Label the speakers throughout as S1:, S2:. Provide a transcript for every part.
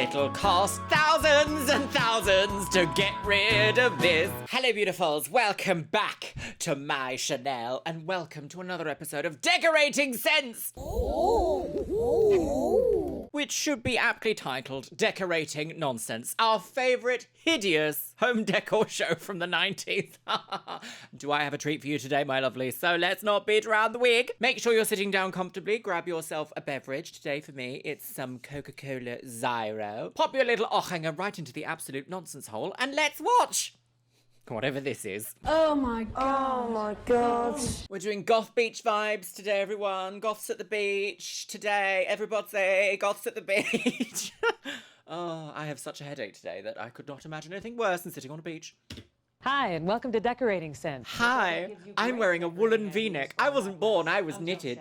S1: It'll cost thousands and thousands to get rid of this. Hello, beautifuls. Welcome back to my Chanel, and welcome to another episode of Decorating Sense. Which should be aptly titled Decorating Nonsense, our favourite hideous home decor show from the 90s. Do I have a treat for you today, my lovely? So let's not beat around the wig. Make sure you're sitting down comfortably. Grab yourself a beverage. Today for me, it's some Coca-Cola Zero. Pop your little hanger right into the absolute nonsense hole and let's watch! Whatever this is.
S2: Oh my god.
S3: Oh my god.
S1: We're doing goth beach vibes today, everyone. Goths at the beach today. Everybody, goths at the beach. Oh, I have such a headache today that I could not imagine anything worse than sitting on a beach.
S4: Hi, and welcome to Decorating Sense.
S1: Hi, I'm wearing a woolen v-neck. I wasn't born, I was knitted.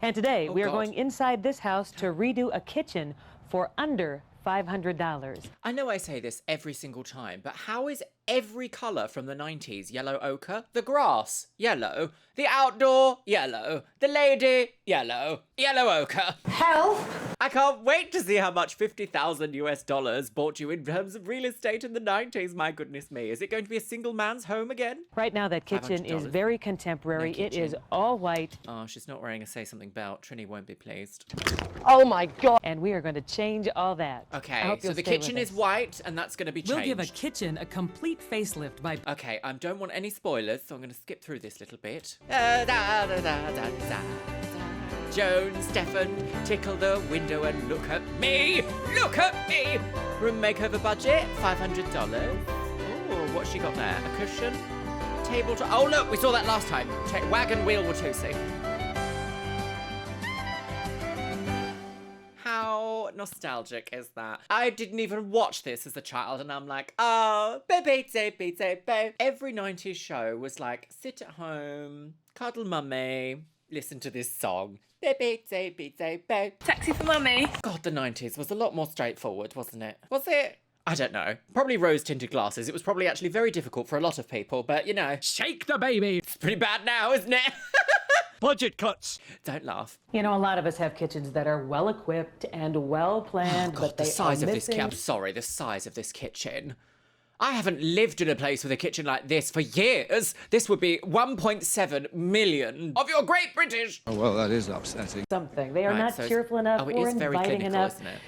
S4: And today we are
S1: God.
S4: going inside this house to redo a kitchen for under $500.
S1: I know I say this every single time, but how is every colour from the 90s yellow ochre? The grass, yellow. The outdoor, yellow. The lady, yellow. Yellow ochre.
S2: Help!
S1: I can't wait to see how much $50,000 bought you in terms of real estate in the 90s. My goodness me. Is it going to be a single man's home again?
S4: Right now that kitchen is
S1: $500.
S4: very contemporary.
S1: No
S4: It is
S1: kitchen.
S4: all white,
S1: Oh, she's not wearing a say something belt. Trini won't be pleased.
S3: Oh my god.
S4: and we are going to change all that. I
S1: Okay,
S4: hope
S1: so
S4: you'll
S1: the
S4: stay with
S1: kitchen is
S4: us.
S1: white and that's going to be changed.
S5: We'll give a kitchen a complete facelift by...
S1: Okay, I don't want any spoilers, so I'm going to skip through this little bit. Joan, Stefan, tickle the window and look at me! Look at me! Room makeover budget, $500. Oh, what's she got there? A cushion? Table to... Oh, look, we saw that last time. Wagon wheel Watusi. How nostalgic is that? I didn't even watch this as a child, and I'm like, oh, baby, babe. Every 90s show was like, sit at home, cuddle mummy, listen to this song. Baby, babe.
S2: Taxi for mummy.
S1: God, the 90s was a lot more straightforward, wasn't it? Was it? I don't know. Probably rose-tinted glasses. It was probably actually very difficult for a lot of people, but you know,
S5: Shake the baby!
S1: it's pretty bad now, isn't it?
S5: Budget cuts!
S1: Don't laugh.
S4: You know, a lot of us have kitchens that are well equipped and well planned,
S1: God,
S4: but
S1: the
S4: they
S1: size
S4: are
S1: of this
S4: missing.
S1: kitchen. I'm sorry, the size of this kitchen. I haven't lived in a place with a kitchen like this for years. This would be 1.7 million of your Great British.
S6: Oh, well, that is upsetting.
S4: Something. They are
S1: Right,
S4: not
S1: so it's-
S4: cheerful enough
S1: Oh, it
S4: or
S1: is very
S4: inviting
S1: clinical,
S4: enough.
S1: isn't it?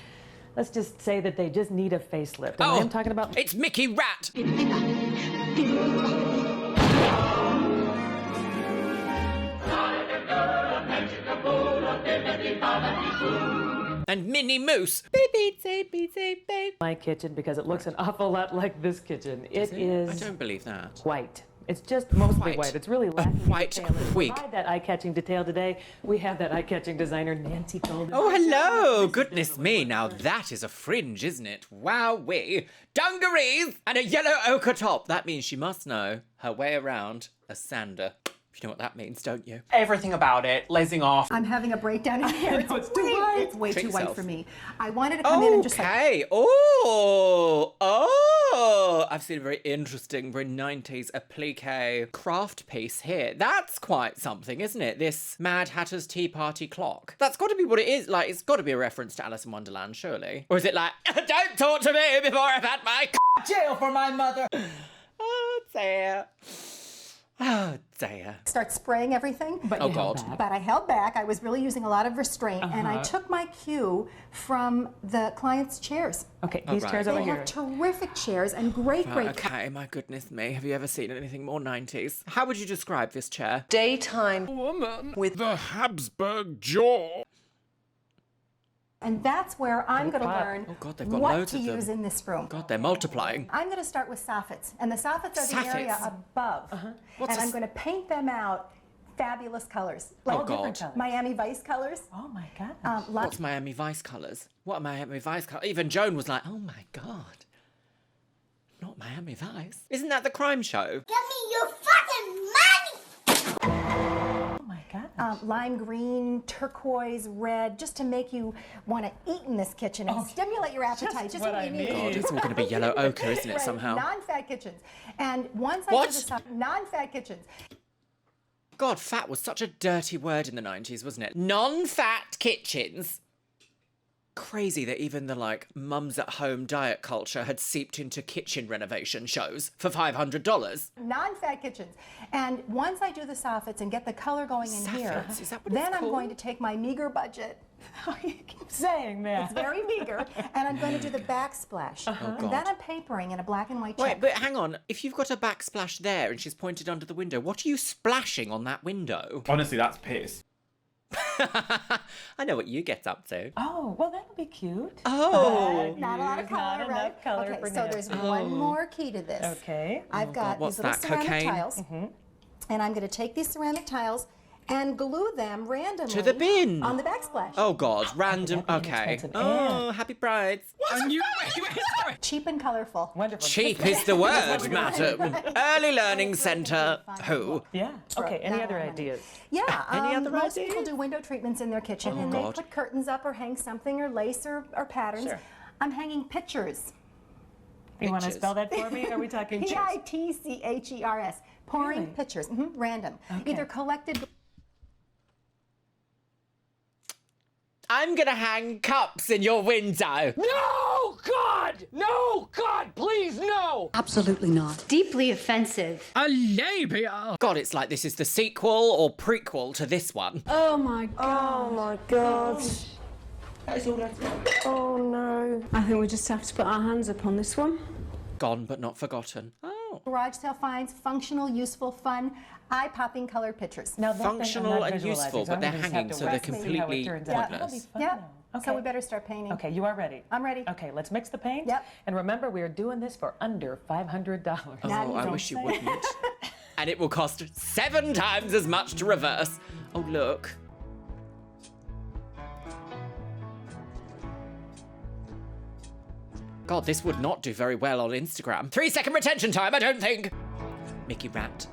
S4: Let's just say that they just need a facelift. And
S1: Oh,
S4: I am talking about...
S1: It's Mickey Rat. And Minnie Moose. Babe.
S4: my kitchen because it looks an awful lot like this kitchen. It is
S1: I don't believe that.
S4: white. It's just mostly
S1: White.
S4: white. It's really lacking
S1: white
S4: detail. And to
S1: wig.
S4: provide that eye-catching detail today, we have that eye-catching designer Nancy Golden.
S1: Oh, hello! Goodness me, now that is a fringe, isn't it? Wowee! Dungarees and a yellow ochre top. That means she must know her way around a sander. You know what that means, don't you?
S7: Everything about it, lazing off.
S2: I'm having a breakdown in here. It's way
S1: Treat
S2: too white
S1: yourself.
S2: for me. I wanted to come in and just like,
S1: Okay. I've seen a very interesting, very 90s applique craft piece here. That's quite something, isn't it? This Mad Hatter's Tea Party clock. That's got to be what it is. Like, it's got to be a reference to Alice in Wonderland, surely. Or is it like, don't talk to me before I've had my jail for my mother? Oh, dear. Oh, dear.
S2: start spraying everything. But
S1: Oh, God.
S2: I held back. I was really using a lot of restraint, and I took my cue from the client's chairs.
S4: Okay, these
S1: right.
S4: chairs over
S2: They
S4: here.
S2: have terrific chairs and great.
S1: Okay, my goodness me. Have you ever seen anything more 90s? How would you describe this chair?
S3: Daytime
S5: Woman
S3: with
S5: the Habsburg jaw.
S2: And that's where I'm going to
S4: wow.
S2: learn
S1: Oh, God, they've got
S2: what
S1: loads
S2: to
S1: of them.
S2: use in this room.
S1: God, they're multiplying.
S2: I'm going to start with soffits, and the soffits are the area
S1: Soffits?
S2: above.
S1: What's
S2: And
S1: a
S2: I'm
S1: s-
S2: going to paint them out fabulous colors, like
S1: Oh, God.
S4: colors.
S2: Miami Vice colors.
S4: Oh my God.
S1: What's Miami Vice colours? What are Miami Vice colours? Even Joan was like, oh my God. Not Miami Vice. Isn't that the crime show?
S8: Give me your fucking money!
S4: Oh my God.
S2: Lime green, turquoise, red, just to make you want to eat in this kitchen and stimulate your appetite. Just what you need.
S1: God, it's all going to be yellow ochre, isn't it,
S2: Right,
S1: somehow?
S2: Non-fat kitchens. And once I
S1: What?
S2: do the stuff, non-fat kitchens.
S1: God, fat was such a dirty word in the 90s, wasn't it? Non-fat kitchens. Crazy that even the, like, mums at home diet culture had seeped into kitchen renovation shows for $500.
S2: Non-fat kitchens. And once I do the soffits and get the color going in here,
S1: Soffits? Is that what
S2: then
S1: it's
S2: I'm
S1: called?
S2: going to take my meager budget.
S4: You keep saying that.
S2: It's very meager. And I'm going to do the backsplash.
S1: Oh,
S2: And then
S1: God.
S2: I'm papering in a black and white
S1: Wait,
S2: check.
S1: but hang on. If you've got a backsplash there and she's pointed under the window, what are you splashing on that window?
S7: Honestly, that's piss.
S1: I know what you get up to.
S4: Oh, well, that'll be cute.
S1: Oh!
S2: Not a lot of color,
S4: Not
S2: right?
S4: enough color
S2: okay,
S4: for
S2: so
S4: Nancy.
S2: there's one more key to this.
S4: Okay.
S2: I've got
S1: What's
S2: these little
S1: that,
S2: ceramic
S1: cocaine?
S2: tiles, and I'm going to take these ceramic tiles and glue them randomly
S1: To the bin.
S2: on the backsplash.
S1: Oh, God. Random.
S4: that'd be
S1: Okay.
S4: inexpensive.
S1: Oh, happy brides.
S5: And you sorry.
S2: Cheap and colorful.
S4: Wonderful.
S1: Cheap is the word, madam. Early Learning Centre. Who?
S4: Yeah. Okay, any
S2: Not
S4: other
S2: a lot of money.
S4: ideas?
S2: Yeah,
S1: Any other
S2: most
S1: ideas?
S2: people do window treatments in their kitchen, and
S1: God.
S2: they put curtains up or hang something or lace or patterns.
S4: Sure.
S2: I'm hanging pictures.
S4: You want to
S1: Pictures.
S4: spell that for me? Are we talking
S2: P-I-T-C-H-E-R-S. Pouring
S4: Really?
S2: pictures. Random.
S4: Okay.
S2: Either collected.
S1: I'm gonna hang cups in your window.
S5: No, God! No, God, please, no!
S6: Absolutely not. Deeply offensive.
S5: A labia!
S1: God, it's like this is the sequel or prequel to this one.
S6: Oh my god.
S3: Oh my god. Oh no.
S6: I think we just have to put our hands up on this one.
S1: Gone but not forgotten. Oh.
S2: Garage sale finds, functional, useful, fun, eye-popping colored pictures.
S4: Now, that thing I'm
S1: Functional
S4: not
S1: and
S4: visualizing,
S1: useful,
S4: so
S1: but
S4: I'm
S1: they're
S4: gonna just have
S1: hanging,
S4: to
S1: so they're
S4: wait and see how it
S1: completely
S4: turns out. That'll be
S1: pointless.
S4: fun,
S2: Yep.
S4: though.
S2: So we better start painting.
S4: Okay, you are ready.
S2: I'm ready.
S4: Okay, let's mix the paint.
S2: Yep.
S4: And remember, we are doing this for under $500.
S2: Now
S1: Oh,
S2: you
S1: I
S2: don't
S1: wish you
S2: say.
S1: wouldn't. And it will cost 7 times as much to reverse. Oh, look. God, this would not do very well on Instagram. 3-second retention time, I don't think. Mickey Rat.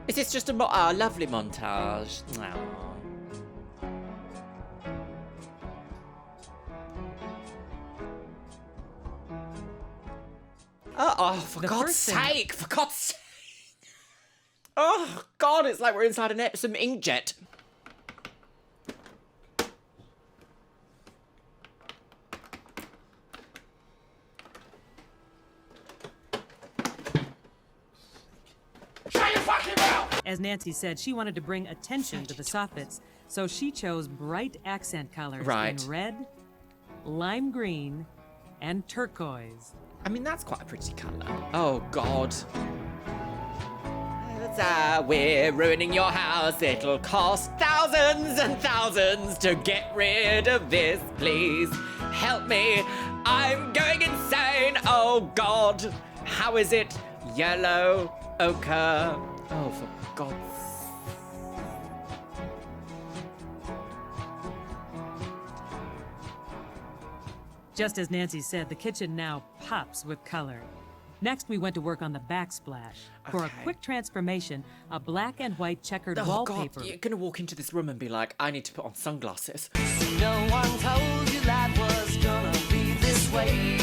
S1: Is this just a lovely montage? Oh. Oh, for
S5: The
S1: God's
S5: first thing-
S1: sake! For God's sake! Oh, God, it's like we're inside some inkjet.
S5: As Nancy said, she wanted to bring attention to the soffits, so she chose bright accent colors
S1: Right.
S5: in red, lime green, and turquoise.
S1: I mean, that's quite a pretty colour. Oh, God. We're ruining your house. It'll cost thousands and thousands to get rid of this. Please help me. I'm going insane. Oh, God. How is it? Yellow, ochre. Oh, for God's
S5: Just as Nancy said, the kitchen now pops with color. Next, we went to work on the backsplash. For a
S1: Okay.
S5: quick transformation, a black and white checkered
S1: Oh,
S5: wallpaper.
S1: God, you're going to walk into this room and be like, I need to put on sunglasses.
S9: No one told you life was gonna be this way.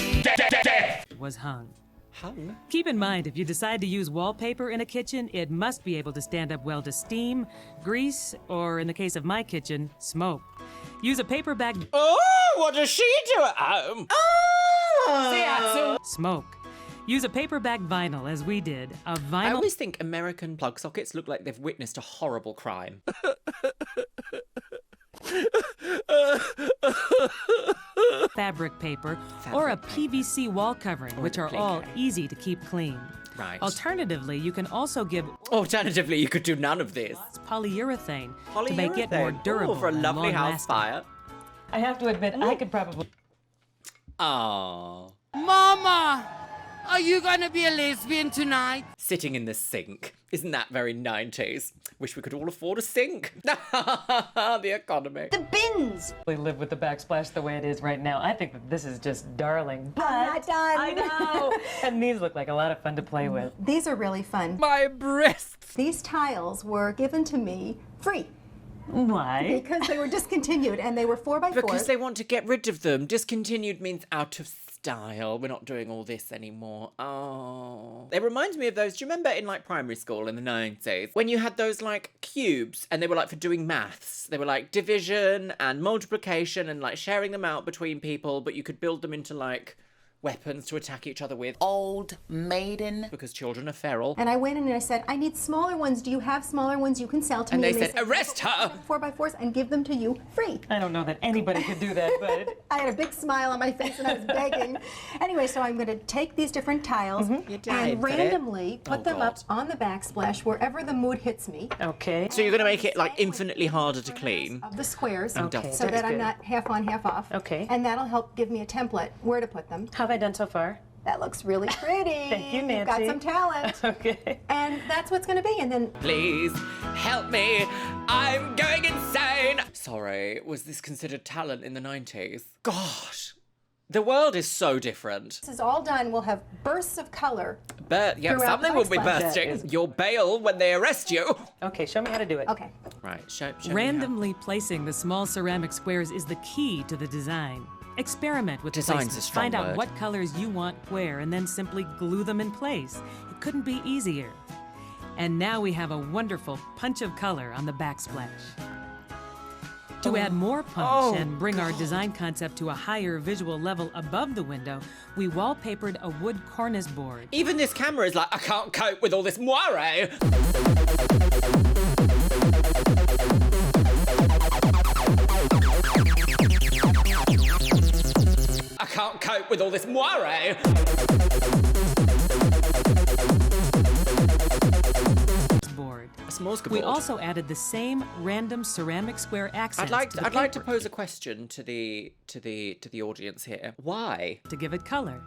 S5: was hung.
S1: Hung?
S5: Keep in mind, if you decide to use wallpaper in a kitchen, it must be able to stand up well to steam, grease, or in the case of my kitchen, smoke. Use a paper bag
S1: Oh, what does she do at home? Oh!
S5: smoke. Use a paper bag vinyl, as we did. A
S1: I
S5: vinyl
S1: always think American plug sockets look like they've witnessed a horrible crime.
S5: fabric paper or a PVC wall covering, which are all
S1: plain.
S5: easy to keep clean.
S1: Right.
S5: Alternatively, you can also give
S1: Alternatively, you could do none of this.
S5: polyurethane to make it more
S1: Polyurethane.
S5: durable
S1: Ooh, for a
S5: and
S1: lovely house
S5: long-lasting.
S1: fire.
S4: I have to admit, I could probably...
S1: Oh.
S9: Mama, are you gonna be a lesbian tonight?
S1: Sitting in the sink. Isn't that very 90s? Wish we could all afford a sink. The economy.
S6: The bins.
S4: live with the backsplash the way it is right now. I think that this is just darling. But
S2: not done.
S4: I know. And these look like a lot of fun to play with.
S2: These are really fun.
S5: My breasts.
S2: These tiles were given to me free
S4: Why?
S2: because they were discontinued and they were 4x4s.
S1: Because they want to get rid of them. Discontinued means out of stock. style. We're not doing all this anymore. Oh. It reminds me of those, do you remember in like primary school in the 90s when you had those like cubes and they were like for doing maths? They were like division and multiplication and like sharing them out between people, but you could build them into like weapons to attack each other with.
S10: Old maiden.
S1: Because children are feral.
S2: And I went in and I said, I need smaller ones. Do you have smaller ones you can sell to
S1: And
S2: me?
S1: they said, arrest her!
S2: 4x4s and give them to you free.
S4: I don't know that anybody could do that, but...
S2: I had a big smile on my face and I was begging. Anyway, so I'm going to take these different tiles and randomly put them up on the backsplash wherever the mood hits me.
S4: Okay.
S1: So you're going to make it like infinitely harder to clean.
S2: Of the squares,
S4: Okay.
S2: so that I'm not half on, half off.
S4: Okay.
S2: And that'll help give me a template where to put them.
S4: How have I done so far?
S2: That looks really pretty.
S4: Thank you, Nancy.
S2: You've got some talent.
S4: Okay.
S2: And that's what's going to be. And then
S1: Please help me. I'm going insane. Sorry, was this considered talent in the 90s? Gosh, the world is so different.
S2: this is all done. We'll have bursts of color.
S1: But yeah,
S2: Throughout
S1: something
S2: the
S1: will be
S2: backsplash.
S1: bursting. You'll bail when they arrest you.
S4: Okay, show me how to do it.
S2: Okay.
S1: Right, show me
S5: Randomly placing the small ceramic squares is the key to the design. Experiment with
S1: Design's
S5: placement.
S1: a strong
S5: Find out
S1: word.
S5: what colors you want where and then simply glue them in place. It couldn't be easier. And now we have a wonderful punch of color on the backsplash. To add more punch and bring our design concept to a higher visual level above the window, we wallpapered a wood cornice board.
S1: Even this camera is like, I can't cope with all this moire. I can't cope with all this moire.
S5: Board.
S1: A smorgasbord.
S5: We also added the same random ceramic square accents.
S1: I'd like to pose a question to the audience here. Why?
S5: to give it color.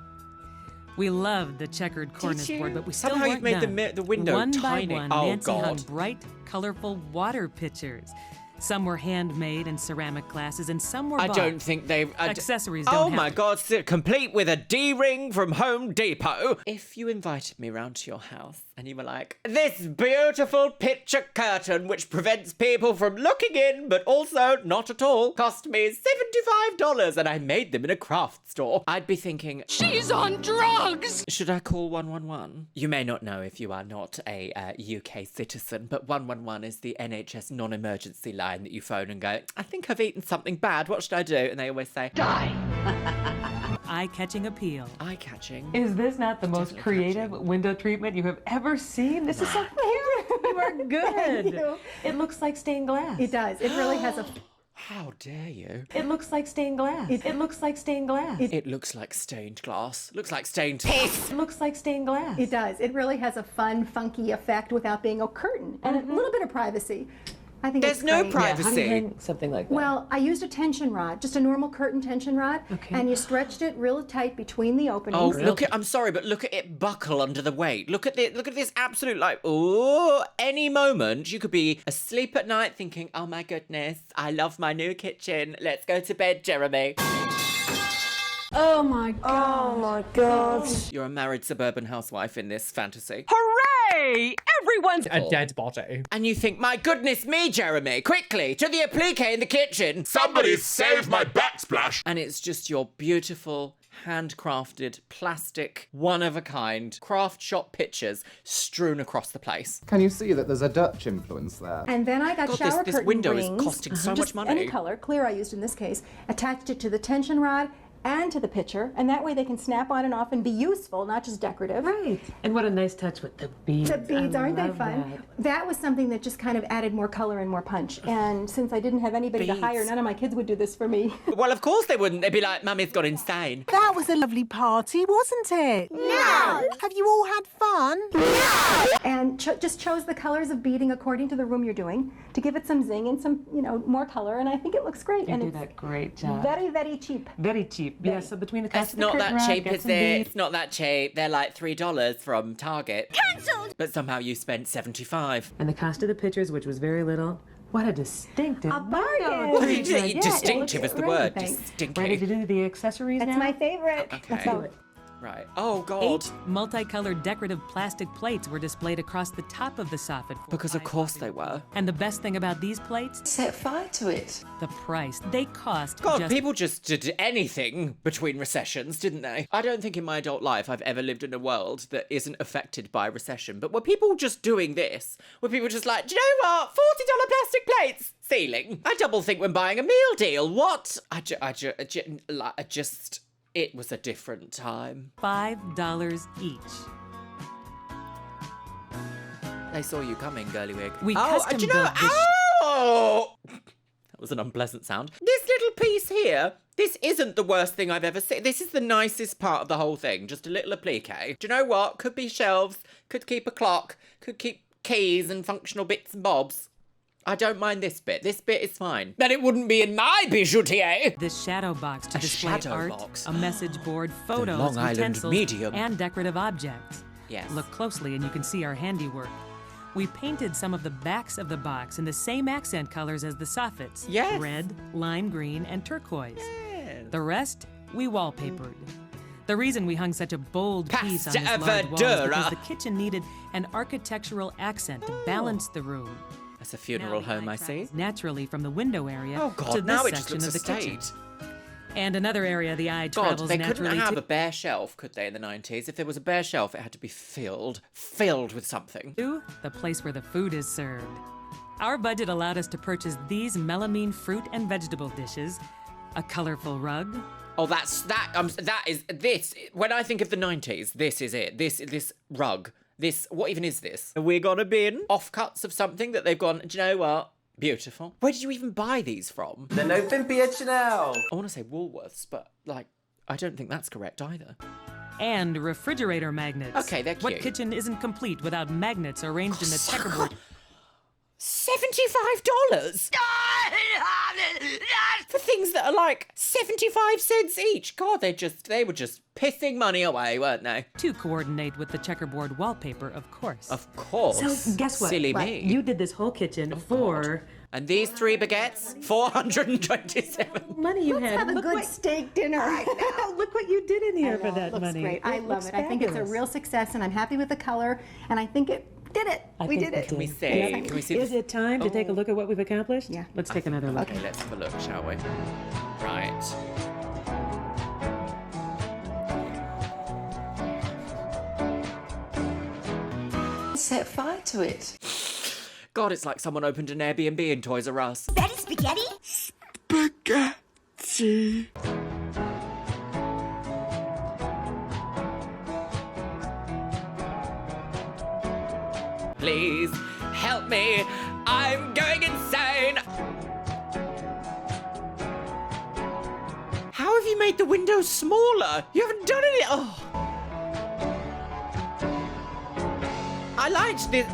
S5: We loved the checkered cornice
S1: you?
S5: board, but we still
S1: Somehow you've
S5: weren't
S1: made
S5: done.
S1: the window
S5: one
S1: tiny.
S5: by one,
S1: Oh,
S5: Nancy hung
S1: God.
S5: bright, colorful water pitchers. Some were handmade in ceramic glasses, and some were
S1: I
S5: bought.
S1: don't think they've...
S5: Accessories
S1: Oh
S5: don't have
S1: my
S5: to-
S1: God, complete with a D-ring from Home Depot. If you invited me round to your house and you were like, this beautiful picture curtain which prevents people from looking in but also not at all cost me $75 and I made them in a craft store, I'd be thinking,
S9: She's on drugs!
S1: should I call 111? You may not know if you are not a UK citizen, but 111 is the NHS non-emergency line that you phone and go, I think I've eaten something bad, what should I do? And they always say, die.
S5: Eye-catching appeal.
S1: Eye-catching.
S4: Is this not the most creative window treatment you have ever seen? This is so cute. You are good.
S2: you.
S4: It looks like stained glass.
S2: It does. It really has a...
S1: How dare you?
S4: It looks like stained glass. It looks like stained glass.
S1: It looks like stained glass. Looks like stained piss.
S4: It looks like stained glass.
S2: It does. It really has a fun, funky effect without being a curtain and a little bit of privacy. I think
S1: There's
S2: it's
S1: no
S2: great.
S1: privacy.
S4: How do you hang something like that?
S2: Well, I used a tension rod, just a normal curtain tension rod, and you stretched it real tight between the openings.
S1: Oh, look at, I'm sorry, but look at it buckle under the weight. Look at this absolute, like, oh, any moment you could be asleep at night thinking, oh my goodness, I love my new kitchen. Let's go to bed, Jeremy.
S6: Oh my god.
S3: Oh my God.
S1: You're a married suburban housewife in this fantasy.
S7: Hooray! Everyone's a dead body.
S1: And you think, my goodness me, Jeremy, quickly, to the applique in the kitchen.
S11: Somebody save my backsplash!
S1: And it's just your beautiful, handcrafted, plastic, one-of-a-kind, craft shop pictures strewn across the place.
S12: Can you see that there's a Dutch influence there?
S2: And then I got
S1: God,
S2: shower
S1: this
S2: curtain
S1: window
S2: rings,
S1: is costing so
S2: just
S1: much money.
S2: any color, clear I used in this case, attached it to the tension rod and to the picture, and that way they can snap on and off and be useful, not just decorative.
S4: Right. And what a nice touch with the beads.
S2: The beads, aren't they
S4: love
S2: fun? That was something that just kind of added more color and more punch. And since I didn't have anybody to hire,
S1: Beads.
S2: none of my kids would do this for me.
S1: Well, of course they wouldn't. They'd be like, Mummy's gone insane.
S13: That was a lovely party, wasn't it?
S8: No!
S13: Have you all had fun?
S2: And just chose the colors of beading according to the room you're doing to give it some zing and some, more color. And I think it looks great.
S4: You
S2: and
S4: do
S2: it's
S4: that great job.
S2: very, very cheap.
S4: Very cheap. Yeah, so between the cost
S1: It's
S4: of the
S1: not
S4: curtain
S1: that
S4: rod,
S1: cheap,
S4: get
S1: is
S4: some
S1: it?
S4: beads.
S1: It's not that cheap. They're like $3 from Target.
S8: Cancelled!
S1: But somehow you spent $75.
S4: And the cost of the pictures, which was very little. What a distinctive
S2: A bargain.
S4: window.
S1: Distinctive is the word.
S2: Thanks.
S1: Distinctive.
S4: Ready to do the accessories
S2: That's
S4: now?
S2: my favorite.
S1: Okay.
S2: Let's do it.
S1: Right. Oh, God.
S5: 8 multicolored decorative plastic plates were displayed across the top of the soffit.
S1: Because of course they were.
S5: And the best thing about these plates?
S9: Set fire to it.
S5: The price. They cost
S1: God, people just did anything between recessions, didn't they? I don't think in my adult life I've ever lived in a world that isn't affected by recession. But were people just doing this? Were people just like, do you know what? $40 plastic plates, ceiling. I double think when buying a meal deal. What? It was a different time.
S5: $5 each.
S1: They saw you coming, girly wig.
S5: We custom
S1: do you know?
S5: built this.
S1: Oh! That was an unpleasant sound. This little piece here, this isn't the worst thing I've ever seen. This is the nicest part of the whole thing. Just a little applique. Do you know what? Could be shelves, could keep a clock, could keep keys and functional bits and bobs. I don't mind this bit. This bit is fine. But it wouldn't be in my bijoutier.
S5: This shadow box to display
S1: shadow
S5: art,
S1: box.
S5: a message board, photos,
S1: Long Island
S5: utensils,
S1: medium.
S5: and decorative objects.
S1: Yes.
S5: Look closely and you can see our handiwork. We painted some of the backs of the box in the same accent colors as the soffits.
S1: Yes.
S5: Red, lime green, and turquoise.
S1: Yes.
S5: The rest, we wallpapered. The reason we hung such a bold piece on this
S1: Pasta
S5: large wall is
S1: verdura.
S5: because the kitchen needed an architectural accent to balance the room.
S1: That's a funeral home, I see.
S5: Naturally from the window area
S1: Oh,
S5: to
S1: God,
S5: this
S1: now it just
S5: section
S1: looks
S5: of the kitchen.
S1: estate.
S5: And another area the eye
S1: God,
S5: travels
S1: they
S5: naturally
S1: couldn't have
S5: to.
S1: a bare shelf, could they, in the 90s? If there was a bare shelf, it had to be filled with something.
S5: The place where the food is served. Our budget allowed us to purchase these melamine fruit and vegetable dishes, a colorful rug.
S1: Oh, that is this. When I think of the 90s, this is it. This rug. This, what even is this? We got a bin, offcuts of something that they've gone, do you know what? Beautiful. Where did you even buy these from?
S9: They're no BOTCHED.
S1: I want to say Woolworths, but, like, I don't think that's correct either.
S5: And refrigerator magnets.
S1: Okay, they're cute.
S5: What kitchen isn't complete without magnets arranged in a checkerboard?
S1: $75? For things that are like 75 cents each. God, they were just pissing money away, weren't they?
S5: To coordinate with the checkerboard wallpaper, of course.
S1: Of course.
S5: So guess what?
S1: Silly me.
S5: You did this whole kitchen for...
S1: And these 3 baguettes, 427.
S5: Money you
S2: Let's
S5: had.
S2: have a
S5: Look
S2: good
S5: what-
S2: steak dinner right now.
S5: Look what you did in here for that
S2: Looks
S5: money.
S2: great. I love it. I think it's a real success, and I'm happy with the color, and I think it did it. We did it.
S1: Can we see?
S5: Yeah.
S1: Can we see?
S5: Is it time to take a look at what we've accomplished?
S2: Yeah.
S5: Let's take another look.
S1: Okay, let's have a look, shall we? Right.
S9: Set fire to it.
S1: God, it's like someone opened an Airbnb in Toys R Us.
S8: Betty Spaghetti?
S11: Spaghetti.
S1: Please help me. I'm going insane. How have you made the windows smaller? You haven't done any. Oh. I liked this.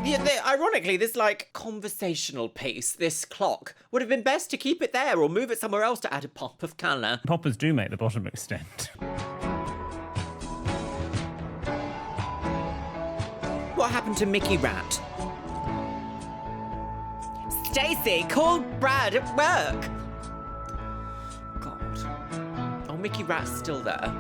S1: Ironically, this like conversational piece, this clock, would have been best to keep it there or move it somewhere else to add a pop of colour.
S10: Poppers do make the bottom extend.
S1: What happened to Mickey Rat? Stacy, call Brad at work. God. Oh, Mickey Rat's still there.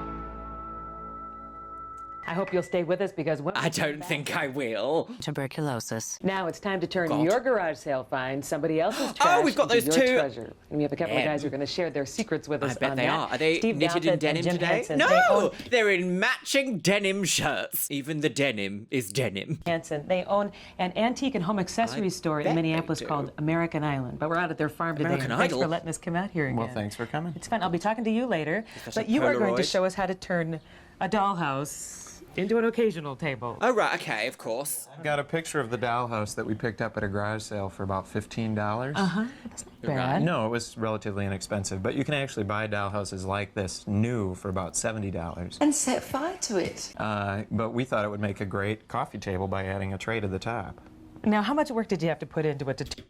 S4: I hope you'll stay with us because when
S1: I don't think I will.
S9: Tuberculosis.
S4: now it's time to turn
S1: God.
S4: your garage sale find somebody else's trash
S1: we've got
S4: into
S1: those
S4: your
S1: two.
S4: treasure. And we have a couple of guys who are going to share their secrets with us
S1: I bet
S4: on
S1: they
S4: that.
S1: are. Are they
S4: Steve
S1: knitted
S4: Douthat
S1: in
S4: and
S1: denim
S4: Jim
S1: today?
S4: Hansen. They
S1: No,
S4: own,
S1: they're in matching denim shirts. Even the denim is denim.
S4: Hansen. They own an antique and home accessories store
S1: bet
S4: in
S1: they
S4: Minneapolis
S1: do.
S4: called American Island. But we're out at their farm today.
S1: American
S4: and thanks
S1: Idol?
S4: for letting us come out here again.
S12: Well, thanks for coming.
S4: It's fun. I'll be talking to you later.
S1: such
S4: But
S1: a
S4: you are going to
S1: Polaroid.
S4: show us how to turn a dollhouse into an occasional table.
S1: Oh, right, okay, of course.
S12: I've got a picture of the dollhouse that we picked up at a garage sale for about $15.
S4: Uh-huh. That's not bad.
S12: No, it was relatively inexpensive, but you can actually buy dollhouses like this new for about $70.
S9: And set fire to it.
S12: But we thought it would make a great coffee table by adding a tray to the top.
S4: Now, how much work did you have to put into it to...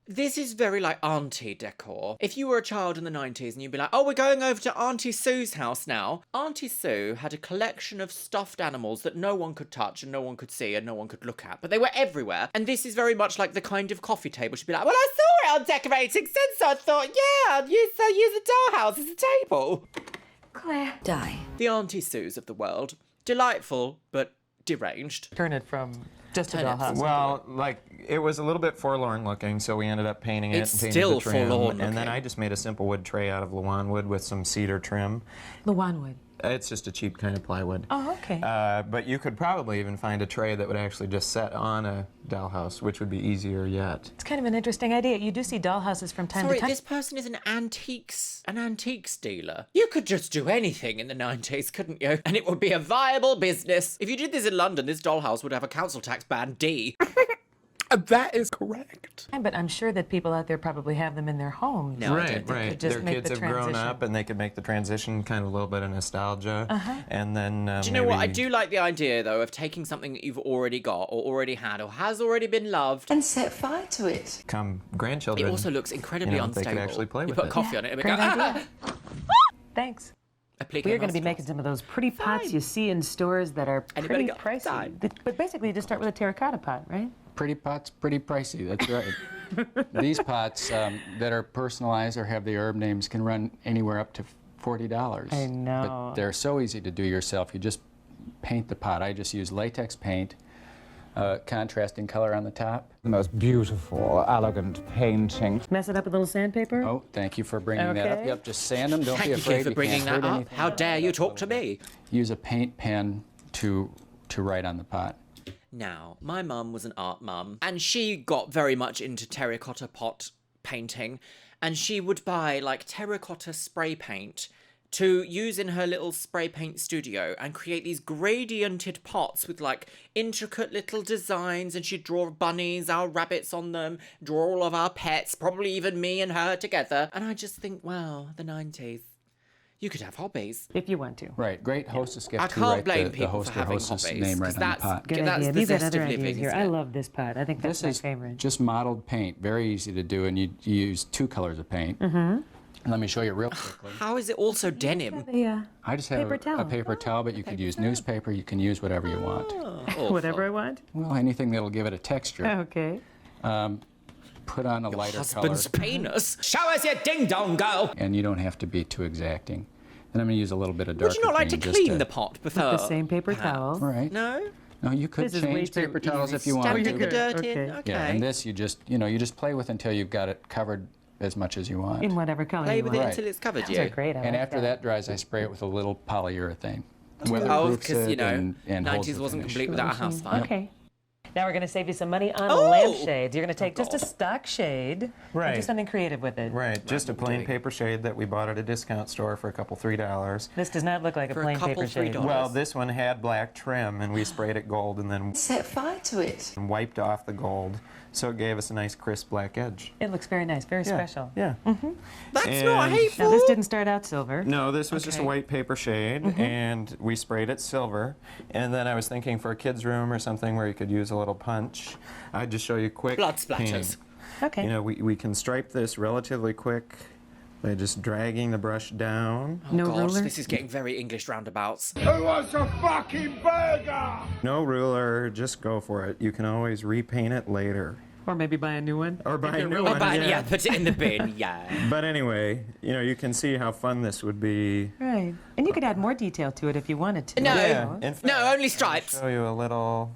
S1: This is very like auntie decor. If you were a child in the 90s and you'd be like, oh, we're going over to Auntie Sue's house now. Auntie Sue had a collection of stuffed animals that no one could touch and no one could see and no one could look at, but they were everywhere. And this is very much like the kind of coffee table. She'd be like, well, I saw it on Decorating Sense, so I thought, yeah, I'll use the dollhouse as a table.
S3: Claire.
S6: Die.
S1: The Auntie Sues of the world. Delightful, but deranged.
S4: Turn it from just a dollhouse.
S12: Well, like, it was a little bit forlorn looking, so we ended up painting it
S1: It's
S12: and painted
S1: still
S12: the trim.
S1: forlorn
S12: And then
S1: looking.
S12: I just made a simple wood tray out of Lawan wood with some cedar trim.
S4: Lawan wood.
S12: It's just a cheap kind of plywood.
S4: Oh, okay.
S12: But you could probably even find a tray that would actually just set on a dollhouse, which would be easier yet.
S4: It's kind of an interesting idea. You do see dollhouses from time
S1: Sorry,
S4: to time.
S1: this person is an antiques dealer. You could just do anything in the 90s, couldn't you? And it would be a viable business. If you did this in London, this dollhouse would have a council tax band D.
S11: That is correct.
S4: But I'm sure that people out there probably have them in their homes.
S1: No, I
S12: Right,
S1: don't think
S12: right.
S4: could just
S12: Their
S4: make
S12: kids
S4: the
S12: have grown
S4: transition.
S12: up and they could make the transition kind of a little bit of nostalgia. And then
S1: Do you know what? I
S12: maybe-
S1: do like the idea, though, of taking something that you've already got or already had or has already been loved.
S6: And set fire to it.
S12: Come grandchildren.
S1: It also looks incredibly
S12: they
S1: unstable.
S12: could actually play
S1: you
S12: with
S1: put
S12: it.
S1: coffee on it and we
S4: Great
S1: go,
S4: idea. Thanks.
S1: applique
S4: We're going to be
S1: nostrils.
S4: making some of those pretty pots you see in stores that are
S1: Anybody
S4: pretty
S1: got
S4: pricey.
S1: time?
S4: But basically, you just start with a terracotta pot, right?
S14: Pretty pots, pretty pricey, that's right. These pots that are personalized or have the herb names can run anywhere up to $40.
S4: I know.
S14: But they're so easy to do yourself. You just paint the pot. I just use latex paint, contrasting color on the top.
S15: The most beautiful, elegant painting.
S4: Mess it up with a little sandpaper?
S14: Oh, thank you for bringing that up.
S4: Okay.
S14: Yep, just sand them, don't be
S1: Thank
S14: afraid.
S1: you for bringing
S14: can't
S1: that
S14: hurt
S1: up.
S14: anything.
S1: How dare you talk to me?
S14: Use a paint pen to write on the pot.
S1: Now, my mum was an art mum, and she got very much into terracotta pot painting, and she would buy, like, terracotta spray paint to use in her little spray paint studio and create these gradiented pots with, like, intricate little designs, and she'd draw bunnies, our rabbits on them, draw all of our pets, probably even me and her together, and I just think, wow, the 90s. You could have hobbies.
S4: If you want to.
S14: Right, great hostess gift
S1: I
S14: to
S1: can't
S14: write
S1: blame
S14: the
S1: people
S14: host
S1: for
S14: or
S1: having
S14: hostess
S1: hobbies,
S14: name right
S1: 'cause
S14: on the
S1: that's
S14: pot.
S4: Good
S1: that's
S4: idea.
S1: the
S4: These are
S1: zest
S4: other
S1: of
S4: ideas
S1: living,
S4: here.
S1: isn't
S4: I
S1: it?
S4: love this pot. I think that's
S14: This
S4: my
S14: is
S4: favorite.
S14: just modeled paint, very easy to do, and you use two colors of paint. Let me show you real quickly.
S1: How is it also denim?
S4: Yeah.
S14: I just have
S4: Paper
S14: a
S4: towel.
S14: paper towel, but you could use newspaper, you can use whatever you want.
S4: Whatever I want.
S14: Well, anything that'll give it a texture.
S4: Okay.
S14: Put on a lighter
S1: Husband's
S14: color,
S1: penis. Show us your ding dong, girl.
S14: and you don't have to be too exacting. Then I'm going to use a little bit of darker
S1: Would you not like to
S14: green just
S1: clean the pot before?
S4: The same paper
S1: perhaps?
S4: towel.
S14: Right.
S1: No?
S14: No, you could
S4: This is way
S14: change
S4: too
S14: paper towels
S4: easy.
S14: if you want
S1: Stamping the
S14: to.
S1: dirt in.
S4: Okay.
S1: Okay.
S14: Yeah, and this you just play with until you've got it covered as much as you want.
S4: In whatever color
S1: Play
S4: you
S1: with it
S4: want.
S14: Right.
S1: until it's covered,
S4: Those are
S1: yeah.
S4: great. I
S14: And
S4: like
S14: after that dries, I spray it with a little polyurethane.
S1: Oh,
S14: Weatherproofs
S1: because, you
S14: it
S1: know,
S14: and holds
S1: 90s
S14: the
S1: wasn't
S14: finish.
S1: complete without a house fire.
S4: Okay. Now we're going to save you some money on
S1: Oh!
S4: lampshades. You're going to take just a
S1: God.
S4: stock shade and
S12: Right.
S4: do something creative with it.
S12: Right, just a plain paper shade that we bought at a discount store for a couple $3.
S4: This does not look like
S1: For
S4: a
S1: a
S4: plain
S1: couple
S4: paper shade.
S1: $3.
S12: Well, this one had black trim, and we sprayed it gold and then
S6: Set fire to it.
S12: wiped off the gold, so it gave us a nice crisp black edge.
S4: It looks very nice, very special.
S12: Yeah.
S1: That's
S12: And-
S1: not
S4: Now,
S1: hateful.
S4: this didn't start out silver.
S12: No, this was just a
S1: Okay.
S12: white paper shade, and we sprayed it silver. And then I was thinking for a kid's room or something where you could use a little punch, I'd just show you quick
S1: Blood splatters.
S4: Okay.
S12: You know, we can stripe this relatively quick by just dragging the brush down.
S1: Oh,
S4: No
S1: God,
S4: ruler?
S1: this is getting very English roundabouts.
S11: Who wants a fucking burger?
S12: No ruler, just go for it. You can always repaint it later.
S4: Or maybe buy a new one.
S12: Or buy a new
S1: Oh,
S12: one,
S1: but,
S12: yeah.
S1: yeah, put it in the bin, yeah.
S12: But anyway, you know, you can see how fun this would be.
S4: Right. And you could add more detail to it if you wanted to.
S1: No.
S12: Yeah, in fact,
S1: No, only
S12: I'll
S1: stripes.
S12: show you a little.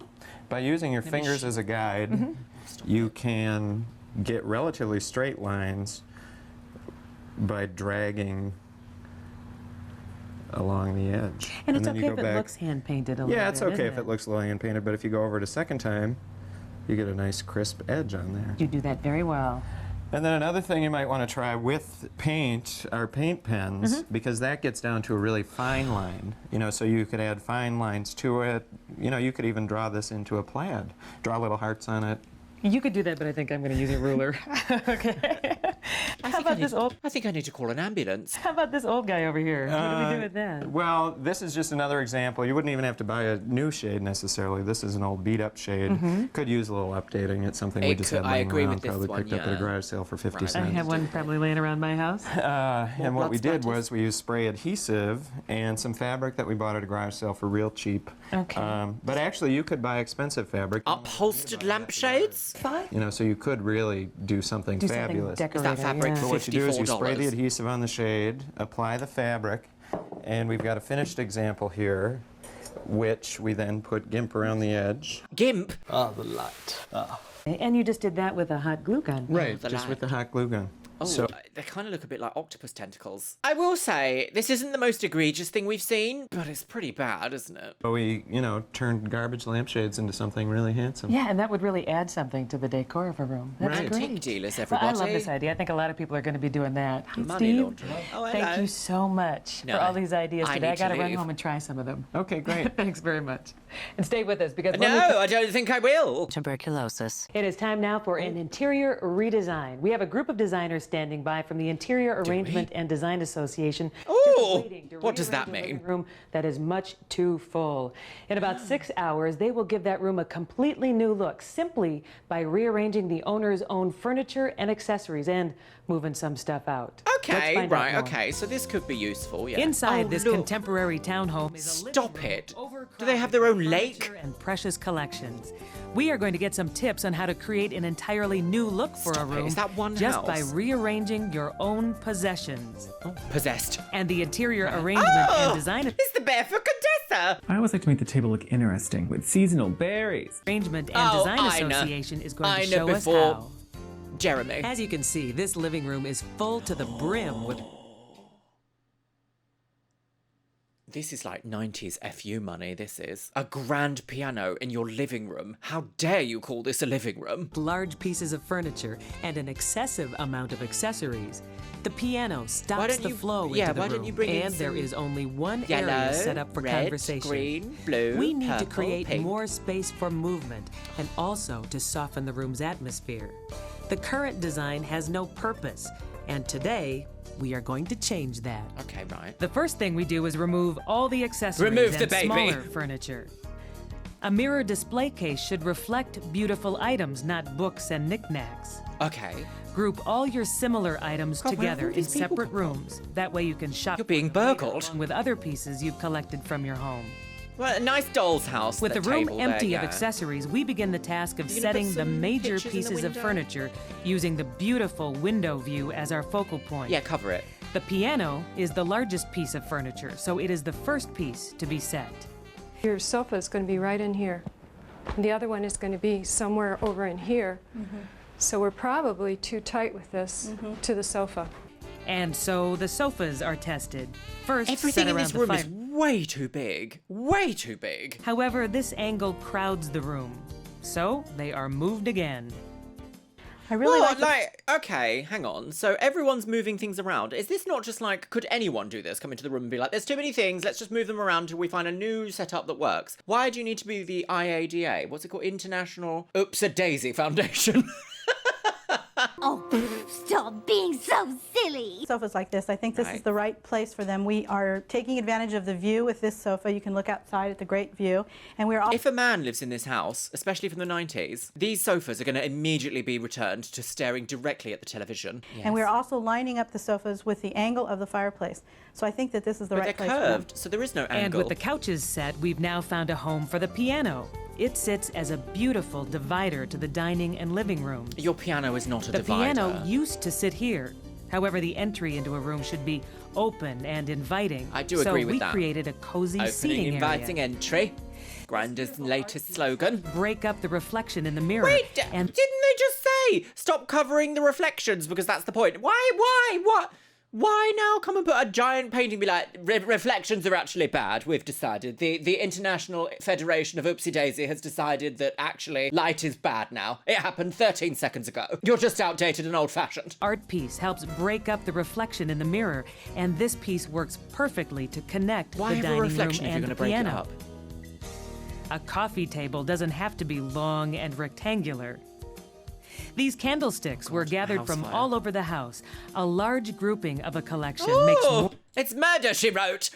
S12: By using your fingers as a guide, you can get relatively straight lines by dragging along the edge.
S4: And it's
S12: then
S4: okay
S12: you
S4: if
S12: go
S4: it
S12: back.
S4: looks hand painted a little
S12: Yeah,
S4: bit.
S12: it's okay
S4: isn't
S12: if it looks low hand painted, but if you go over it a second time, you get a nice crisp edge on there.
S4: You do that very well.
S12: And then another thing you might want to try with paint are paint pens, because that gets down to a really fine line. You know, so you could add fine lines to it. You know, you could even draw this into a plaid. Draw little hearts on it.
S4: You could do that, but I think I'm going to use a ruler. Okay. How about this old?
S1: I think I need to call an ambulance.
S4: How about this old guy over here? What do we do with that?
S12: Well, this is just another example. You wouldn't even have to buy a new shade necessarily. This is an old beat-up shade. Could use a little updating. It's something we
S1: It
S12: just
S1: could-
S12: had
S1: I
S12: laying
S1: agree
S12: around.
S1: with this
S12: Probably
S1: one,
S12: picked up at a
S1: yeah.
S12: garage sale for 50
S1: Right.
S4: I
S12: cents.
S4: have one probably laying around my house.
S12: And what we
S1: blood
S12: did
S1: splatters.
S12: was we used spray adhesive and some fabric that we bought at a garage sale for real cheap.
S4: Okay.
S12: But actually, you could buy expensive fabric.
S1: Upholstered lampshades?
S12: You know, so you could really do something
S4: Do
S12: fabulous.
S4: something decorative.
S1: fabric
S4: yeah.
S12: So what you do is you spray the
S1: $54.
S12: adhesive on the shade, apply the fabric, And we've got a finished example here, which we then put GIMP around the edge.
S1: GIMP?
S11: Ah, the light. Ah.
S4: And you just did that with a hot glue gun.
S12: Right, just with the hot glue gun.
S1: Oh,
S12: So
S1: they kind of look a bit like octopus tentacles. I will say, this isn't the most egregious thing we've seen, but it's pretty bad, isn't it?
S12: we, you know, turned garbage lampshades into something really handsome.
S4: Yeah, and that would really add something to the decor of a room. That's
S12: Right.
S4: great.
S1: Antique dealers,
S4: Well,
S1: everybody.
S4: I love this idea. I think a lot of people are going to be doing that. Hey,
S1: Money
S4: Steve,
S1: laundering. Oh,
S4: thank
S1: hello.
S4: you so much
S1: No,
S4: for all these ideas
S1: I
S4: today. I
S1: need
S4: got to
S1: to
S4: run
S1: leave.
S4: home and try some of them.
S12: Okay, great.
S4: Thanks very much. And stay with us because when we
S1: No, I don't think I will.
S5: Tuberculosis.
S4: It is time now for an interior redesign. We have a group of designers standing by from the Interior Arrangement and Design Association.
S1: Ooh,
S4: waiting to
S1: what does that
S4: rearrange a
S1: mean?
S4: living room that is much too full. In about 6 hours, they will give that room a completely new look simply by rearranging the owner's own furniture and accessories and moving some stuff out. Let's
S1: Okay,
S4: find out
S1: right,
S4: more.
S1: okay, so this could be useful, yeah.
S4: Inside
S1: Oh,
S4: this
S1: look.
S4: contemporary townhome is a
S1: Stop it. Do they have their own lake?
S5: And precious collections. We are going to get some tips on how to create an entirely new look for
S1: Stop
S5: a
S1: it.
S5: room
S1: Is that one
S5: just
S1: house?
S5: by rearranging your own possessions.
S1: Possessed.
S5: And the interior arrangement and design
S1: It's the Barefoot Contessa.
S10: I always like to make the table look interesting with seasonal berries.
S5: Arrangement and
S1: Oh,
S5: Design
S1: I know.
S5: Association is going
S1: I
S5: to
S1: know
S5: show us
S1: before.
S5: how.
S1: Jeremy.
S5: As you can see, this living room is full to the brim with
S1: This is like 90s FU money, this is. A grand piano in your living room. How dare you call this a living room?
S5: large pieces of furniture and an excessive amount of accessories. The piano stops
S1: don't
S5: the
S1: you-
S5: flow
S1: yeah,
S5: into the
S1: why
S5: room,
S1: don't you bring in
S5: and there
S1: some
S5: is only one
S1: yellow,
S5: area set up for
S1: red,
S5: conversation.
S1: green, blue,
S5: We need to
S1: purple,
S5: create
S1: pink.
S5: more space for movement and also to soften the room's atmosphere. The current design has no purpose, and today we are going to change that.
S1: Okay, right.
S5: The first thing we do is remove all the accessories
S1: Remove the
S5: and
S1: baby.
S5: smaller furniture. A mirror display case should reflect beautiful items, not books and knickknacks.
S1: Okay.
S5: Group all your similar items
S1: God, where have
S5: together
S1: all
S5: in
S1: these people
S5: separate
S1: come from?
S5: rooms. That way you can shop
S1: You're being
S5: for them later,
S1: burgled.
S5: along with other pieces you've collected from your home.
S1: Well, a nice doll's house.
S5: With the
S1: that
S5: room
S1: table
S5: empty
S1: there,
S5: of
S1: yeah.
S5: accessories, we begin the task of
S1: You gonna put
S5: setting the
S1: some
S5: major
S1: pictures in the
S5: pieces of
S1: window?
S5: furniture using the beautiful window view as our focal point.
S1: Yeah, cover it.
S5: The piano is the largest piece of furniture, so it is the first piece to be set.
S16: Your sofa is going to be right in here. And the other one is going to be somewhere over in here. So we're probably too tight with this to the sofa.
S5: And so the sofas are tested. First,
S1: Everything
S5: set
S1: in
S5: around
S1: this
S5: the
S1: room
S5: fire.
S1: is way too big. Way too big.
S5: However, this angle crowds the room, so they are moved again.
S2: I really
S1: What?
S2: like
S1: okay, hang on. So everyone's moving things around. Is this not just like, could anyone do this? Come into the room and be like, there's too many things, let's just move them around until we find a new setup that works. Why do you need to be the IADA? What's it called? International Oops-a-Daisy Foundation.
S8: Oh, stop being so silly.
S17: Sofas like this, I think this is the right place for them. We are taking advantage of the view with this sofa. You can look outside at the great view. And we're
S1: If a man lives in this house, especially from the 90s, these sofas are going to immediately be returned to staring directly at the television.
S17: And we're also lining up the sofas with the angle of the fireplace. So I think that this is the
S1: But
S17: right
S1: they're
S17: place for them.
S1: curved, so there is no angle.
S5: And with the couches set, we've now found a home for the piano. It sits as a beautiful divider to the dining and living rooms.
S1: Your piano is not a
S5: The
S1: divider.
S5: piano used to sit here. However, the entry into a room should be open and inviting.
S1: I do agree with
S5: So
S1: that.
S5: we created a cozy
S1: Opening,
S5: seating
S1: inviting
S5: area.
S1: entry. Grindr's latest slogan.
S5: Break up the reflection in the mirror.
S1: Wait,
S5: and
S1: didn't they just say stop covering the reflections because that's the point? Why, what? Why now come and put a giant painting and be like, reflections are actually bad, we've decided. The International Federation of Oopsie Daisy has decided that actually light is bad now. It happened 13 seconds ago. You're just outdated and old-fashioned.
S5: art piece helps break up the reflection in the mirror, and this piece works perfectly to connect
S1: Why
S5: the
S1: have a
S5: dining room
S1: reflection if you're
S5: and
S1: going
S5: the
S1: to break it
S5: piano.
S1: up?
S5: A coffee table doesn't have to be long and rectangular. These candlesticks were gathered from
S1: house fire.
S5: all over the house. A large grouping of a collection makes
S1: Oh,
S5: more.
S1: it's murder, she wrote.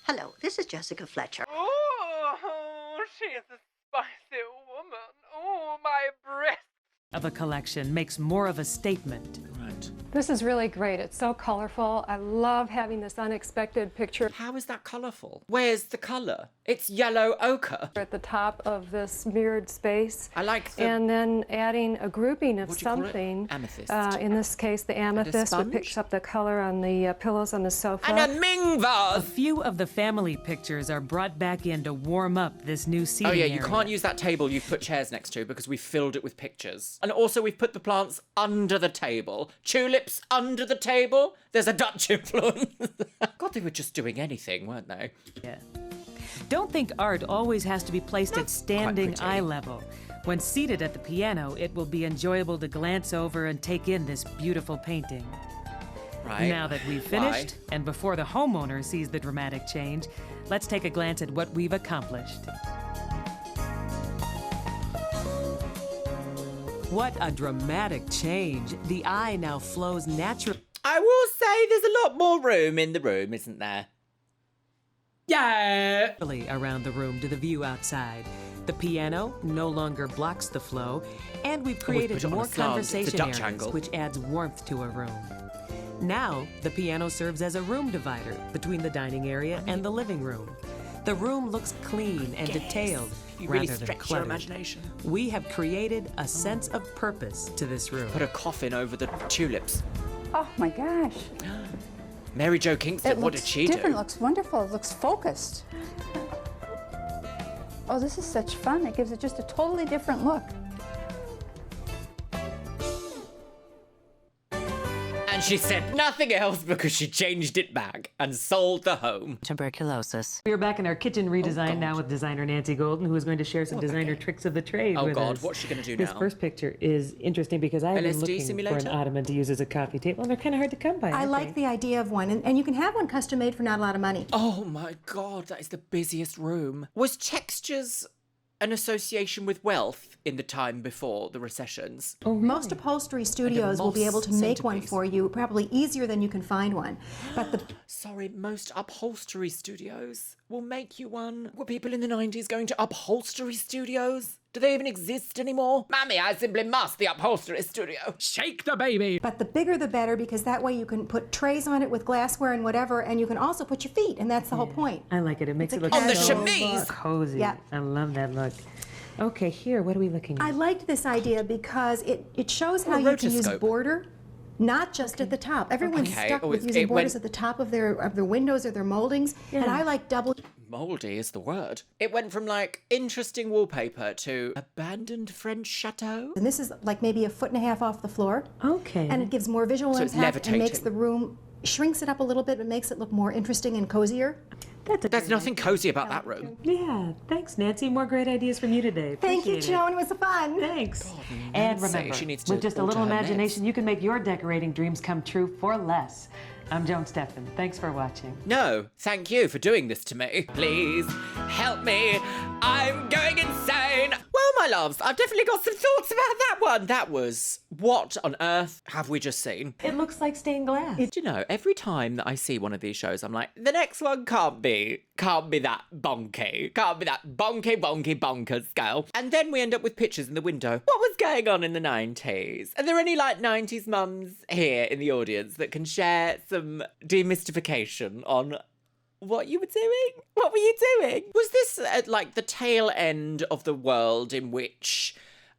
S18: Hello, this is Jessica Fletcher.
S19: Oh, she's a spicy woman. Oh, my breast.
S5: Of a collection makes more of a statement.
S1: Right.
S16: This is really great. It's so colorful. I love having this unexpected picture.
S1: How is that colorful? Where's the color? It's yellow ochre.
S16: At the top of this mirrored space.
S1: I like the...
S16: And then adding a grouping of
S1: What do you call it?
S16: something.
S1: Amethyst.
S16: In this case, the amethyst,
S1: sponge?
S16: which picks up the color on the pillows on the sofa.
S1: And a Ming vase!
S5: A few of the family pictures are brought back in to warm up this new seating
S1: Oh yeah,
S5: area.
S1: you can't use that table you've put chairs next to because we filled it with pictures. And also we've put the plants under the table. Tulips under the table. There's a Dutch influence. God, they were just doing anything, weren't they?
S5: Yeah. Don't think art always has to be placed at standing eye level. When seated at the piano, it will be enjoyable to glance over and take in this beautiful painting.
S1: Right.
S5: Now that we've finished, and before the homeowner sees the dramatic change, let's take a glance at what we've accomplished. What a dramatic change. The eye now flows naturally.
S1: I will say there's a lot more room in the room, isn't there? Yeah.
S5: Around the room to the view outside. The piano no longer blocks the flow, and we've created more conversation areas, which adds warmth to a room. Now, the piano serves as a room divider between the dining area and the living room. The room looks clean and detailed,
S1: You really
S5: rather than
S1: stretch your
S5: cluttered.
S1: imagination.
S5: We have created a sense of purpose to this room.
S1: Put a coffin over the tulips.
S20: Oh my gosh.
S1: Mary Jo Kingston, what did she do?
S20: It looks different, looks wonderful, it looks focused. Oh, this is such fun. It gives it just a totally different look.
S1: And she said nothing else because she changed it back and sold the home.
S4: Tuberculosis. We are back in our kitchen redesign now with designer Nancy Golden, who is going to share some designer tricks of the trade with us.
S1: What's she going to do
S4: This
S1: now?
S4: first picture is interesting because I have been
S1: LSD
S4: looking
S1: simulator?
S4: for an ottoman to use as a coffee table, and they're kind of hard to come by.
S2: I like the idea of one, and you can have one custom made for not a lot of money.
S1: Oh my God, that is the busiest room. Was textures an association with wealth in the time before the recessions?
S2: Most upholstery studios will be able to make one for you, probably easier than you can find one. But the
S1: Sorry, most upholstery studios will make you one. Were people in the 90s going to upholstery studios? Do they even exist anymore? Mammy, I simply must the upholstery studio.
S7: Shake the baby.
S2: But the bigger the better, because that way you can put trays on it with glassware and whatever, and you can also put your feet, and that's the whole point.
S4: I like it. It makes it look
S1: On the
S4: so
S1: chemise.
S4: cozy.
S2: Yeah.
S4: I love that look. Okay, here, what are we looking at?
S2: I liked this idea because it shows how you can use
S1: rotoscope.
S2: border, not just at the top. Everyone's
S1: Okay.
S2: stuck
S1: Oh,
S2: with
S1: it
S2: using borders
S1: went-
S2: at the top of their windows or their moldings, and I like double.
S1: Mouldy is the word. It went from like interesting wallpaper to abandoned French chateau.
S2: And this is like maybe 1.5 feet off the floor.
S4: Okay.
S2: And it gives more visual
S1: So it's
S2: impact and makes
S1: levitating.
S2: the room, shrinks it up a little bit, but makes it look more interesting and cozier.
S1: There's nothing cozy about that room.
S4: Yeah, thanks, Nancy. More great ideas from you today.
S2: Thank you,
S4: Appreciate it.
S2: Joan. It was fun.
S4: Thanks. And
S1: Nancy,
S4: remember,
S1: she needs to
S4: with just a little
S1: alter her
S4: imagination, you can make your decorating dreams come true for less. I'm Joan Steffen. Thanks for watching.
S1: No, thank you for doing this to me. Please help me. I'm going insane. Well, my loves, I've definitely got some thoughts about that one. That was, what on earth have we just seen?
S4: It looks like stained glass.
S1: Do you know, every time that I see one of these shows, I'm like, the next one can't be that bonky. Can't be that bonky, bonkers scale. And then we end up with pictures in the window. What was going on in the 90s? Are there any like 90s mums here in the audience that can share some demystification on what you were doing? What were you doing? Was this at like the tail end of the world in which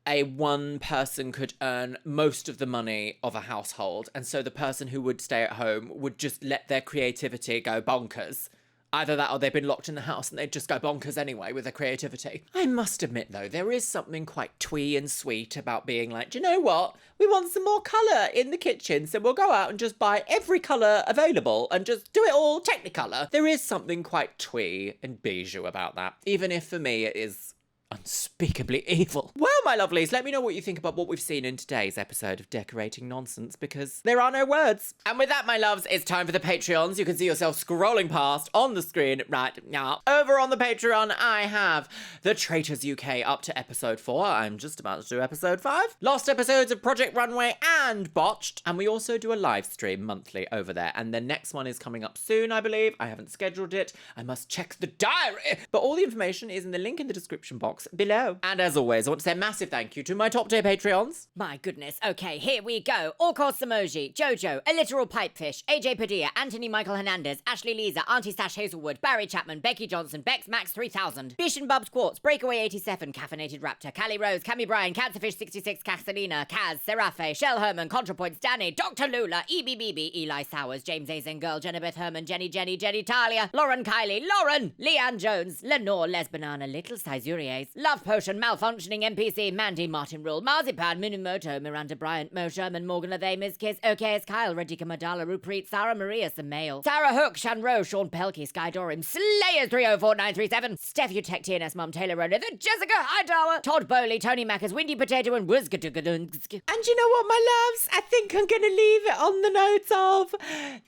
S1: a one person could earn most of the money of a household, and so the person who would stay at home would just let their creativity go bonkers? Either that or they've been locked in the house and they'd just go bonkers anyway with their creativity. I must admit though, there is something quite twee and sweet about being like, do you know what? We want some more colour in the kitchen, so we'll go out and just buy every colour available and just do it all Technicolor. There is something quite twee and bijou about that, even if for me it is unspeakably evil. Well, my lovelies, let me know what you think about what we've seen in today's episode of Decorating Nonsense, because there are no words. And with that, my loves, it's time for the Patreons. You can see yourself scrolling past on the screen right now. Over on the Patreon, I have The Traitors UK up to episode 4. I'm just about to do episode 5. Lost episodes of Project Runway and Botched. And we also do a live stream monthly over there. And the next one is coming up soon, I believe. I haven't scheduled it. I must check the diary. But all the information is in the link in the description box box below. And as always, I want to say a massive thank you to my top tier Patreons.
S21: My goodness. Okay, here we go. All-Course Emoji, Jojo, A Literal Pipefish, AJ Padilla, Anthony Michael Hernandez, Ashley Lisa, Auntie Stash Hazelwood, Barry Chapman, Becky Johnson, Bex Max 3000, Bish and Bubs Quartz, Breakaway 87, Caffeinated Raptor, Callie Rose, Cammy Bryan, Cancerfish 66, Castellina, Kaz, Serafe, Shell Herman, ContraPoints, Danny, Dr. Lula, EBBB, Eli Sowers, James Azen Girl, Jennifer Herman, Jenny Talia, Lauren Kylie, Lauren, Leanne Jones, Lenore, Les Banana, Little Sizuries, Love Potion, Malfunctioning NPC, Mandy, Martin Rule, Marzipan, Minimoto, Miranda Bryant, Mo Sherman, Morgan Lathay, Ms. Kiss, OKS Kyle, Radhika Madala, Rupreet, Sarah Maria Samail, Sarah Hook, Shan Rowe, Sean Pelkey, Sky Dorim, Slayer 304937, Steph Utech, TNS Mum, Taylor Roller, The Jessica Hightower, Todd Bowley, Tony Mackers, Windy Potato, and Wizgadoogadunsk.
S1: And you know what, my loves? I think I'm going to leave it on the note of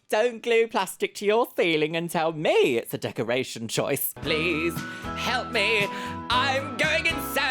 S1: don't glue plastic to your ceiling and tell me it's a decoration choice. Please help me. I'm going insane.